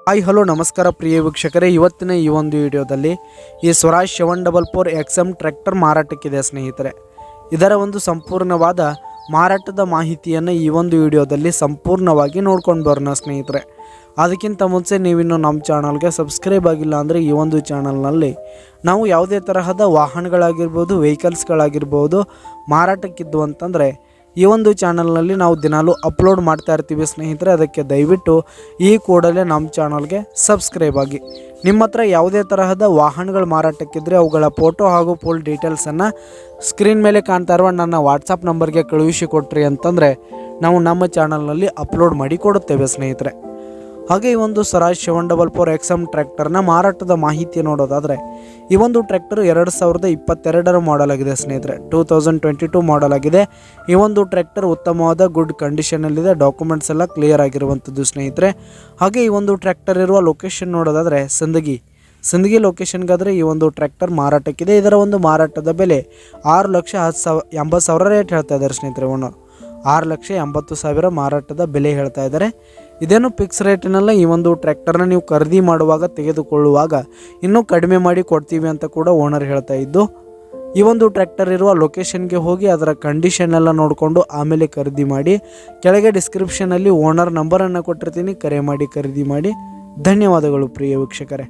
Hi hello ನಮಸ್ಕಾರ ಪ್ರಿಯ ವೀಕ್ಷಕರೇ, ಇವತ್ತಿನ ಈ ಒಂದು ವಿಡಿಯೋದಲ್ಲಿ ಈ ಸ್ವರಾಜ್ 744 XM ಟ್ರ್ಯಾಕ್ಟರ್ ಮಾರಾಟಕ್ಕಿದೆ ಸ್ನೇಹಿತರೆ. ಇದರ ಒಂದು ಸಂಪೂರ್ಣವಾದ ಮಾರಾಟದ ಮಾಹಿತಿಯನ್ನು ಈ ಒಂದು ವಿಡಿಯೋದಲ್ಲಿ ಸಂಪೂರ್ಣವಾಗಿ ನೋಡ್ಕೊಂಡು ಬರೋಣ ಸ್ನೇಹಿತರೆ. ಅದಕ್ಕಿಂತ ಮುಂಚೆ ನೀವಿನ್ನು ನಮ್ಮ ಚಾನಲ್ಗೆ ಸಬ್ಸ್ಕ್ರೈಬ್ ಆಗಿಲ್ಲ ಅಂದರೆ ಈ ಒಂದು ಚಾನಲ್ನಲ್ಲಿ ನಾವು ಯಾವುದೇ ತರಹದ ವಾಹನಗಳಾಗಿರ್ಬೋದು, ವೆಹಿಕಲ್ಸ್ಗಳಾಗಿರ್ಬೋದು ಮಾರಾಟಕ್ಕಿದ್ದು ಅಂತಂದರೆ ಈ ಒಂದು ಚಾನಲ್ನಲ್ಲಿ ನಾವು ದಿನಾಲೂ ಅಪ್ಲೋಡ್ ಮಾಡ್ತಾ ಇರ್ತೀವಿ ಸ್ನೇಹಿತರೆ. ಅದಕ್ಕೆ ದಯವಿಟ್ಟು ಈ ಕೂಡಲೇ ನಮ್ಮ ಚಾನಲ್ಗೆ ಸಬ್ಸ್ಕ್ರೈಬ್ ಆಗಿ. ನಿಮ್ಮ ಹತ್ರ ಯಾವುದೇ ತರಹದ ವಾಹನಗಳು ಮಾರಾಟಕ್ಕಿದ್ರೆ ಅವುಗಳ ಫೋಟೋ ಹಾಗೂ ಫುಲ್ ಡೀಟೇಲ್ಸನ್ನು ಸ್ಕ್ರೀನ್ ಮೇಲೆ ಕಾಣ್ತಾ ಇರುವ ನನ್ನ ವಾಟ್ಸಪ್ ನಂಬರ್ಗೆ ಕಳುಹಿಸಿ ಕೊಟ್ರಿ ಅಂತಂದರೆ ನಾವು ನಮ್ಮ ಚಾನಲ್ನಲ್ಲಿ ಅಪ್ಲೋಡ್ ಮಾಡಿ ಕೊಡುತ್ತೇವೆ ಸ್ನೇಹಿತರೆ. ಹಾಗೆ ಈ ಒಂದು ಸ್ವರಾಜ್ 744 XM ಟ್ರ್ಯಾಕ್ಟರ್ನ ಮಾರಾಟದ ಮಾಹಿತಿ ನೋಡೋದಾದರೆ ಈ ಒಂದು ಟ್ರ್ಯಾಕ್ಟರ್ 2022 ಮಾಡೆಲ್ ಆಗಿದೆ ಸ್ನೇಹಿತರೆ. 2022 ಮಾಡೆಲ್ ಆಗಿದೆ. ಈ ಒಂದು ಟ್ರ್ಯಾಕ್ಟರ್ ಉತ್ತಮವಾದ ಗುಡ್ ಕಂಡೀಷನಲ್ಲಿದೆ. ಡಾಕ್ಯುಮೆಂಟ್ಸ್ ಎಲ್ಲ ಕ್ಲಿಯರ್ ಆಗಿರುವಂಥದ್ದು ಸ್ನೇಹಿತರೆ. ಹಾಗೆ ಈ ಒಂದು ಟ್ರ್ಯಾಕ್ಟರ್ ಇರುವ ಲೊಕೇಶನ್ ನೋಡೋದಾದರೆ ಸಿಂದಗಿ ಲೊಕೇಶನ್ಗಾದರೆ ಈ ಒಂದು ಟ್ರ್ಯಾಕ್ಟರ್ ಮಾರಾಟಕ್ಕಿದೆ. ಇದರ ಒಂದು ಮಾರಾಟದ ಬೆಲೆ 6,80,000 ರೇಟ್ ಹೇಳ್ತಾ ಇದ್ದಾರೆ ಸ್ನೇಹಿತರೆ. ಓನರ್ 6,80,000 ಮಾರಾಟದ ಬೆಲೆ ಹೇಳ್ತಾ ಇದ್ದಾರೆ. ಇದೇನು ಫಿಕ್ಸ್ ರೇಟಿನಲ್ಲ. ಈ ಒಂದು ಟ್ರ್ಯಾಕ್ಟರ್ನ ನೀವು ಖರೀದಿ ಮಾಡುವಾಗ, ತೆಗೆದುಕೊಳ್ಳುವಾಗ ಇನ್ನೂ ಕಡಿಮೆ ಮಾಡಿ ಕೊಡ್ತೀವಿ ಅಂತ ಕೂಡ ಓನರ್ ಹೇಳ್ತಾ ಇದ್ದು, ಈ ಒಂದು ಟ್ರ್ಯಾಕ್ಟರ್ ಇರುವ ಲೊಕೇಶನ್ಗೆ ಹೋಗಿ ಅದರ ಕಂಡೀಷನ್ ಎಲ್ಲ ನೋಡಿಕೊಂಡು ಆಮೇಲೆ ಖರೀದಿ ಮಾಡಿ. ಕೆಳಗೆ ಡಿಸ್ಕ್ರಿಪ್ಷನಲ್ಲಿ ಓನರ್ ನಂಬರನ್ನು ಕೊಟ್ಟಿರ್ತೀನಿ, ಕರೆ ಮಾಡಿ ಖರೀದಿ ಮಾಡಿ. ಧನ್ಯವಾದಗಳು ಪ್ರಿಯ ವೀಕ್ಷಕರೇ.